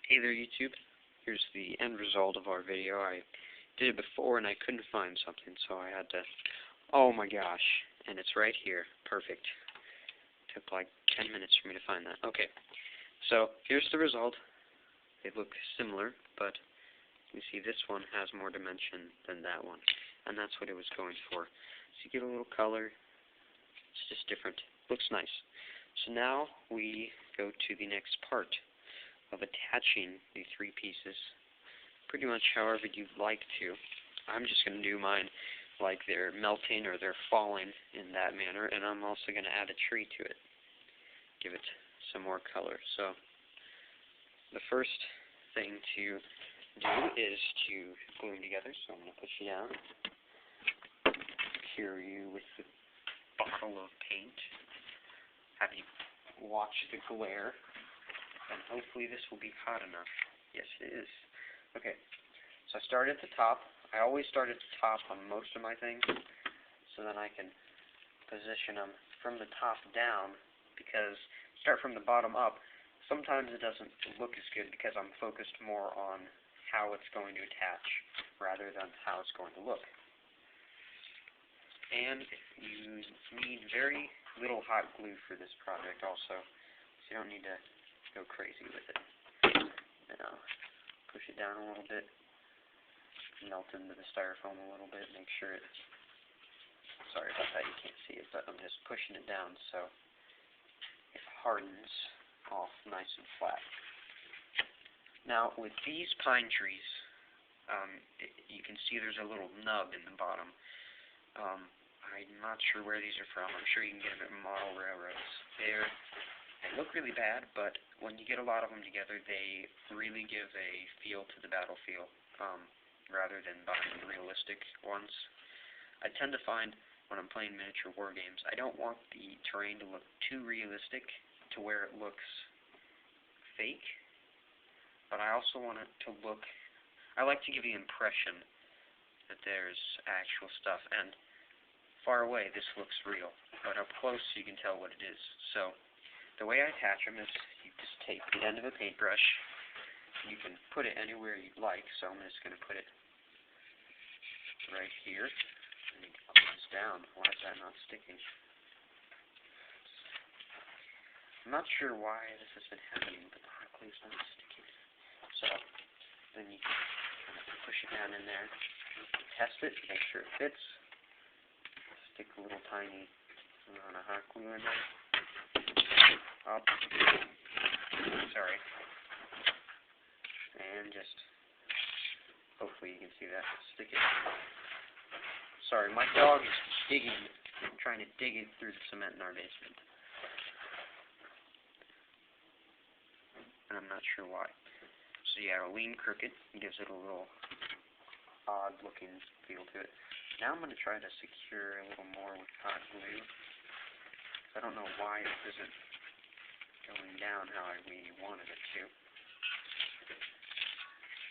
Hey there, YouTube. Here's the end result of our video. I did it before and I couldn't find something, so I had to... Oh my gosh. And it's right here. Perfect. Took like 10 minutes for me to find that. Okay. So, here's the result. They look similar, but you see this one has more dimension than that one. And that's what it was going for. So you get a little color. It's just different. Looks nice. So now we go to the next part of attaching the three pieces pretty much however you'd like to. I'm just going to do mine like they're melting or they're falling in that manner, and I'm also going to add a tree to it, give it some more color. So the first thing to do is to glue them together, so I'm going to put you down, cure you with the bottle of paint, have you watch the glare, and hopefully this will be hot enough. Yes, it is. Okay, so I start at the top. I always start at the top on most of my things, so then I can position them from the top down, because start from the bottom up, sometimes it doesn't look as good because I'm focused more on how it's going to attach rather than how it's going to look. And you need very little hot glue for this project also, so you don't need to go crazy with it. Now, push it down a little bit, melt into the styrofoam a little bit, make sure it's, sorry about that, you can't see it, but I'm just pushing it down so it hardens off nice and flat. Now, with these pine trees, you can see there's a little nub in the bottom. I'm not sure where these are from. I'm sure you can get them at model railroads. They look really bad, but when you get a lot of them together, they really give a feel to the battlefield, rather than buying realistic ones. I tend to find when I'm playing miniature war games, I don't want the terrain to look too realistic to where it looks fake, but I also want it to look, I like to give the impression that there's actual stuff, and far away this looks real, but up close you can tell what it is. So the way I attach them is you just take the end of a paintbrush, you can put it anywhere you'd like, so I'm just going to put it right here. I need to pull this down. Why is that not sticking? I'm not sure why this has been happening, but the hot glue's not sticking. So then you can push it down in there, test it, make sure it fits. Stick a little tiny amount of hot glue in there. Up. Sorry. And just, hopefully you can see that. Stick it. Sorry, my dog is trying to dig it through the cement in our basement. And I'm not sure why. So yeah, a lean crooked gives it a little odd looking feel to it. Now I'm going to try to secure a little more with hot glue. I don't know why it isn't going down how we wanted it to.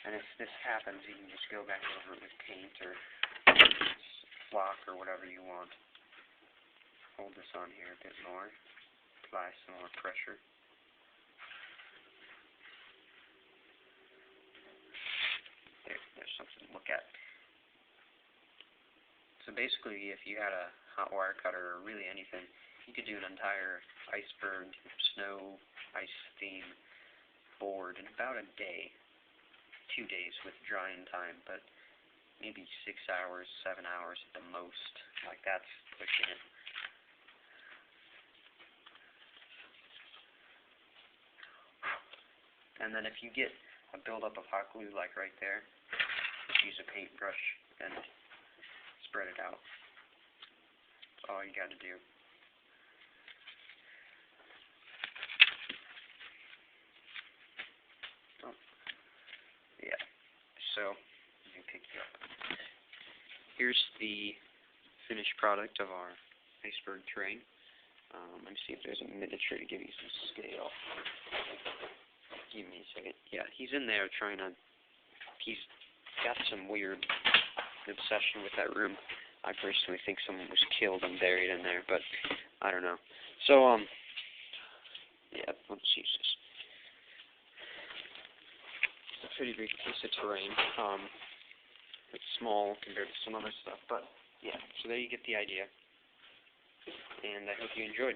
And if this happens, you can just go back over it with paint or flock or whatever you want. Hold this on here a bit more. Apply some more pressure. There's something to look at. So basically, if you had a hot wire cutter or really anything, you could do an entire iceberg, snow, ice theme board in about a day, 2 days with drying time, but maybe 6 hours, 7 hours at the most. Like, that's pushing it. And then if you get a buildup of hot glue like right there, just use a paintbrush and spread it out. That's all you got to do. Oh. Yeah. So, let me pick you up. Here's the finished product of our iceberg terrain. Let me see if there's a miniature to give you some scale. Give me a second. Yeah, he's in there trying to... He's got some weird obsession with that room. I personally think someone was killed and buried in there, but I don't know. So, yeah, let's use this. pretty big piece of terrain. It's small compared to some other stuff, but yeah, so there you get the idea. And I hope you enjoyed.